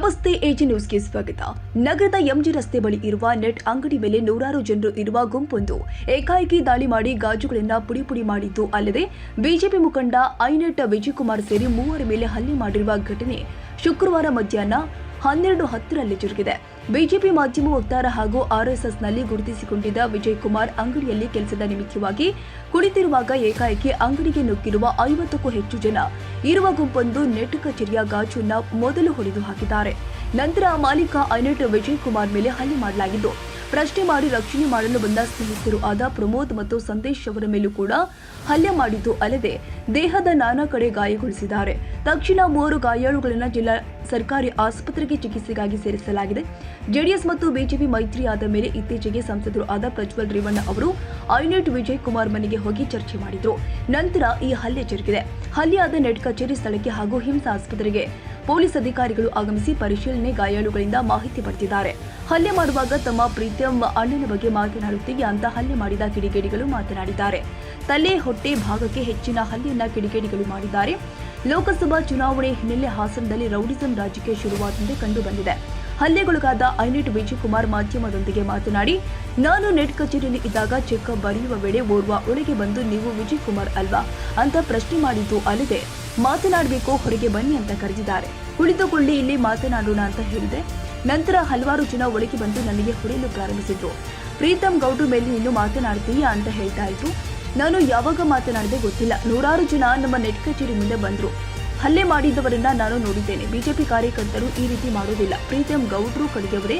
ನಮಸ್ತೆ ಎಜಿ ನ್ಯೂಸ್ಗೆ ಸ್ವಾಗತ. ನಗರದ ಎಂಜಿ ರಸ್ತೆ ಬಳಿ ಇರುವ ನೆಟ್ ಅಂಗಡಿ ಮೇಲೆ ನೂರಾರು ಜನರು ಇರುವ ಗುಂಪೊಂದು ಏಕಾಏಕಿ ದಾಳಿ ಮಾಡಿ ಗಾಜುಗಳನ್ನು ಪುಡಿ ಮಾಡಿದ್ದು ಅಲ್ಲದೆ ಬಿಜೆಪಿ ಮುಖಂಡ ಐನೆಟ್ ವಿಜಯಕುಮಾರ್ ಸೇರಿ ಮೂವರ ಮೇಲೆ ಹಲ್ಲೆ ಮಾಡಿರುವ ಘಟನೆ ಶುಕ್ರವಾರ ಮಧ್ಯಾಹ್ನ 12:10ರಲ್ಲಿ ಜರುಗಿದೆ. ಬಿಜೆಪಿ ಮಾಧ್ಯಮ ವಕ್ತಾರ ಹಾಗೂ ಆರ್ಎಸ್ಎಸ್ನಲ್ಲಿ ಗುರುತಿಸಿಕೊಂಡಿದ್ದ ವಿಜಯಕುಮಾರ್ ಅಂಗಡಿಯಲ್ಲಿ ಕೆಲಸದ ನಿಮಿತ್ತವಾಗಿ ಕುಳಿತಿರುವಾಗ ಏಕಾಏಕಿ ಅಂಗಡಿಗೆ ನುಗ್ಗಿರುವ 50ಕ್ಕೂ ಹೆಚ್ಚು ಜನ ಇರುವ ಗುಂಪೊಂದು ನೆಟ್ ಕಚೇರಿಯ ಗಾಜನ್ನು ಮೊದಲು ಹೊಡೆದು ಹಾಕಿದ್ದಾರೆ. ನಂತರ ಮಾಲೀಕ ಐನೆಟ್ ವಿಜಯಕುಮಾರ್ ಮೇಲೆ ಹಲ್ಲೆ ಮಾಡಲಾಗಿದ್ದು, ಪ್ರಶ್ನೆ ಮಾಡಿ ರಕ್ಷಣೆ ಮಾಡಲು ಬಂದ ಸ್ನೇಹಿತರು ಆದ ಪ್ರಮೋದ್ ಮತ್ತು ಸಂದೇಶ್ ಅವರ ಮೇಲೂ ಕೂಡ ಹಲ್ಲೆ ಮಾಡಿದ್ದು ಅಲ್ಲದೆ ದೇಹದ ನಾನಾ ಕಡೆ ಗಾಯಗೊಳಿಸಿದ್ದಾರೆ. ತಕ್ಷಣ 3 ಗಾಯಾಳುಗಳನ್ನು ಜಿಲ್ಲಾ ಸರ್ಕಾರಿ ಆಸ್ಪತ್ರೆಗೆ ಚಿಕಿತ್ಸೆಗಾಗಿ ಸೇರಿಸಲಾಗಿದೆ. ಜೆಡಿಎಸ್ ಮತ್ತು ಬಿಜೆಪಿ ಮೈತ್ರಿ ಆದ ಮೇಲೆ ಇತ್ತೀಚೆಗೆ ಸಂಸದರು ಆದ ಪ್ರಜ್ವಲ್ ರೇವಣ್ಣ ಅವರು ಐನೆಟ್ ವಿಜಯಕುಮಾರ್ ಮನೆಗೆ ಹೋಗಿ ಚರ್ಚೆ ಮಾಡಿದ್ರು. ನಂತರ ಈ ಹಲ್ಲೆ ಜರುಗಿದೆ. ಹಲ್ಲೆಯಾದ ನೆಟ್ ಕಚೇರಿ ಸ್ಥಳಕ್ಕೆ ಹಾಗೂ ಹಿಮ್ಸ್ ಆಸ್ಪತ್ರೆಗೆ ಪೊಲೀಸ್ ಅಧಿಕಾರಿಗಳು ಆಗಮಿಸಿ ಪರಿಶೀಲನೆ, ಗಾಯಾಳುಗಳಿಂದ ಮಾಹಿತಿ ಪಡೆದಿದ್ದಾರೆ. ಹಲ್ಲೆ ಮಾಡುವಾಗ ತಮ್ಮ ಪ್ರೀತಮ್ ಅಣ್ಣನ ಬಗ್ಗೆ ಮಾತನಾಡುತ್ತೀವಿ ಅಂತ ಹಲ್ಲೆ ಮಾಡಿದ ಕಿಡಿಗೇಡಿಗಳು ಮಾತನಾಡಿದ್ದಾರೆ. ತಲೆ, ಹೊಟ್ಟೆ ಭಾಗಕ್ಕೆ ಹೆಚ್ಚಿನ ಹಲ್ಲೆಯನ್ನ ಕಿಡಿಗೇಡಿಗಳು ಮಾಡಿದ್ದಾರೆ. ಲೋಕಸಭಾ ಚುನಾವಣೆ ಹಿನ್ನೆಲೆ ಹಾಸನದಲ್ಲಿ ರೌಡಿಸಂ ರಾಜಕೀಯ ಶುರುವಾದಂತೆ ಕಂಡು ಬಂದಿದೆ. ಹಲ್ಲೆಗೊಳಗಾದ ಐನೆಟ್ ವಿಜಯಕುಮಾರ್ ಮಾಧ್ಯಮದೊಂದಿಗೆ ಮಾತನಾಡಿ, ನಾನು ನೆಟ್ ಕಚೇರಿಯಲ್ಲಿ ಇದ್ದಾಗ ಚೆಕ್ ಬರೆಯುವ ವೇಳೆ ಓರ್ವ ಒಳಗೆ ಬಂದು ನೀವು ವಿಜಯಕುಮಾರ್ ಅಲ್ವಾ ಅಂತ ಪ್ರಶ್ನೆ ಮಾಡಿದ್ದು ಅಲ್ಲದೆ ಮಾತನಾಡಬೇಕು, ಹೊರಗೆ ಬನ್ನಿ ಅಂತ ಕರೆದಿದ್ದಾರೆ. ಕುಳಿತುಕೊಳ್ಳಿ, ಇಲ್ಲಿ ಮಾತನಾಡೋಣ ಅಂತ ಹೇಳಿದೆ. ನಂತರ ಹಲವಾರು ಜನ ಒಳಗೆ ಬಂದು ನನಗೆ ಹೊಡೆಯಲು ಪ್ರಾರಂಭಿಸಿದ್ರು. ಪ್ರೀತಮ್ ಗೌಡ್ರ ಮೇಲೆ ನೀನು ಮಾತನಾಡ್ತೀಯಾ ಅಂತ ಹೇಳ್ತಾ ಇದ್ರು. ನಾನು ಯಾವಾಗ ಮಾತನಾಡಿದೆ ಗೊತ್ತಿಲ್ಲ. ನೂರಾರು ಜನ ನಮ್ಮ ನೆಟ್ ಕಚೇರಿ ಮುಂದೆ ಬಂದ್ರು. ಹಲ್ಲೆ ಮಾಡಿದವರನ್ನ ನಾನು ನೋಡಿದ್ದೇನೆ. ಬಿಜೆಪಿ ಕಾರ್ಯಕರ್ತರು ಈ ರೀತಿ ಮಾಡೋದಿಲ್ಲ. ಪ್ರೀತಮ್ ಗೌಡ್ರು ಕಡೆಯವರೇ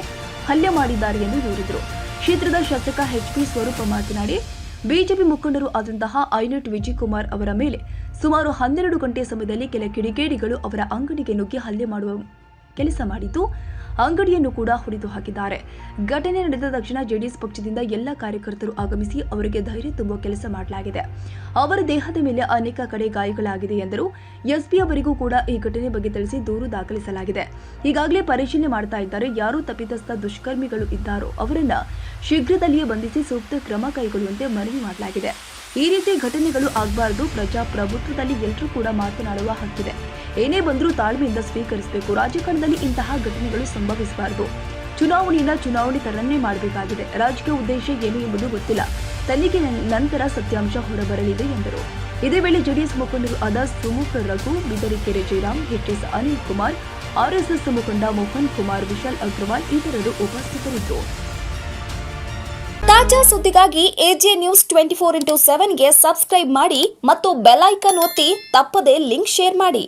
ಹಲ್ಲೆ ಮಾಡಿದ್ದಾರೆ ಎಂದು ಹೇಳಿದರು. ಕ್ಷೇತ್ರದ ಶಾಸಕ ಎಚ್.ಪಿ. ಸ್ವರೂಪ ಮಾತನಾಡಿ, ಬಿಜೆಪಿ ಮುಖಂಡರು ಆದಂತಹ ಐನೆಟ್ ವಿಜಯಕುಮಾರ್ ಅವರ ಮೇಲೆ ಸುಮಾರು 12 ಗಂಟೆ ಸಮಯದಲ್ಲಿ ಕೆಲ ಕಿಡಿಗೇಡಿಗಳು ಅವರ ಅಂಗಡಿಗೆ ನುಗ್ಗಿ ಹಲ್ಲೆ ಮಾಡುವ ಕೆಲಸ ಮಾಡಿದ್ದು, ಅಂಗಡಿಯನ್ನು ಕೂಡ ಹೊಡೆದು ಹಾಕಿದ್ದಾರೆ. ಘಟನೆ ನಡೆದ ತಕ್ಷಣ ಜೆಡಿಎಸ್ ಪಕ್ಷದಿಂದ ಎಲ್ಲ ಕಾರ್ಯಕರ್ತರು ಆಗಮಿಸಿ ಅವರಿಗೆ ಧೈರ್ಯ ತುಂಬುವ ಕೆಲಸ ಮಾಡಲಾಗಿದೆ. ಅವರ ದೇಹದ ಮೇಲೆ ಅನೇಕ ಕಡೆ ಗಾಯಗಳಾಗಿದೆ ಎಂದರು. ಎಸ್ಪಿ ಅವರಿಗೂ ಕೂಡ ಈ ಘಟನೆ ಬಗ್ಗೆ ತಿಳಿಸಿ ದೂರು ದಾಖಲಿಸಲಾಗಿದೆ. ಈಗಾಗಲೇ ಪರಿಶೀಲನೆ ಮಾಡ್ತಾ ಇದ್ದಾರೆ. ಯಾರು ತಪ್ಪಿತಸ್ಥ ದುಷ್ಕರ್ಮಿಗಳು ಇದ್ದಾರೋ ಅವರನ್ನ ಶೀಘ್ರದಲ್ಲಿಯೇ ಬಂಧಿಸಿ ಸೂಕ್ತ ಕ್ರಮ ಕೈಗೊಳ್ಳುವಂತೆ ಮನವಿ ಮಾಡಲಾಗಿದೆ. ಈ ರೀತಿ ಘಟನೆಗಳು ಆಗಬಾರದು. ಪ್ರಜಾಪ್ರಭುತ್ವದಲ್ಲಿ ಎಲ್ಲರೂ ಕೂಡ ಮಾತನಾಡುವ ಹಕ್ಕಿದೆ. ಏನೇ ಬಂದರೂ ತಾಳ್ಮೆಯಿಂದ ಸ್ವೀಕರಿಸಬೇಕು. ರಾಜಕಾರಣದಲ್ಲಿ ಇಂತಹ ಘಟನೆಗಳು ಸಂಭವಿಸಬಾರದು. ಚುನಾವಣೆ ತರನೇ ಮಾಡಬೇಕಾಗಿದೆ. ರಾಜಕೀಯ ಉದ್ದೇಶ ಏನು ಎಂಬುದು ಗೊತ್ತಿಲ್ಲ. ತನಿಖೆ ನಂತರ ಸತ್ಯಾಂಶ ಹೊರಬರಲಿದೆ ಎಂದರು. ಇದೇ ವೇಳೆ ಜೆಡಿಎಸ್ ಮುಖಂಡರು ಆದ ಸುಮುಖ ರಘು, ಬಿದರಿಕೆರೆ ಜಯರಾಮ್, ಎಚ್.ಎಸ್. ಅನಿಲ್ ಕುಮಾರ್, ಆರ್ಎಸ್ಎಸ್ ಮುಖಂಡ ಮೋಹನ್ ಕುಮಾರ್, ವಿಶಾಲ್ ಅಗ್ರವಾಲ್ ಇತರರು ಉಪಸ್ಥಿತರಿದ್ದರು. ತಾಜಾ ಸುದ್ದಿಗಾಗಿ ಎಜೆ ನ್ಯೂಸ್ 24x7ಗೆ ಸಬ್ಸ್ಕ್ರೈಬ್ ಮಾಡಿ ಮತ್ತು ಬೆಲ್ ಐಕಾನ್ ಒತ್ತಿ ತಪ್ಪದೇ ಲಿಂಕ್ ಶೇರ್ ಮಾಡಿ.